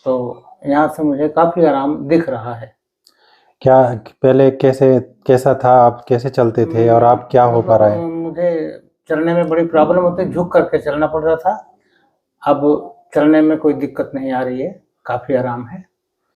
तो यहाँ से मुझे काफ़ी आराम दिख रहा है। क्या पहले कैसा था, आप कैसे चलते थे और आप क्या हो पा रहा है? मुझे चलने में बड़ी प्रॉब्लम होती, झुक करके चलना पड़ रहा था। अब चलने में कोई दिक्कत नहीं आ रही है, काफ़ी आराम है।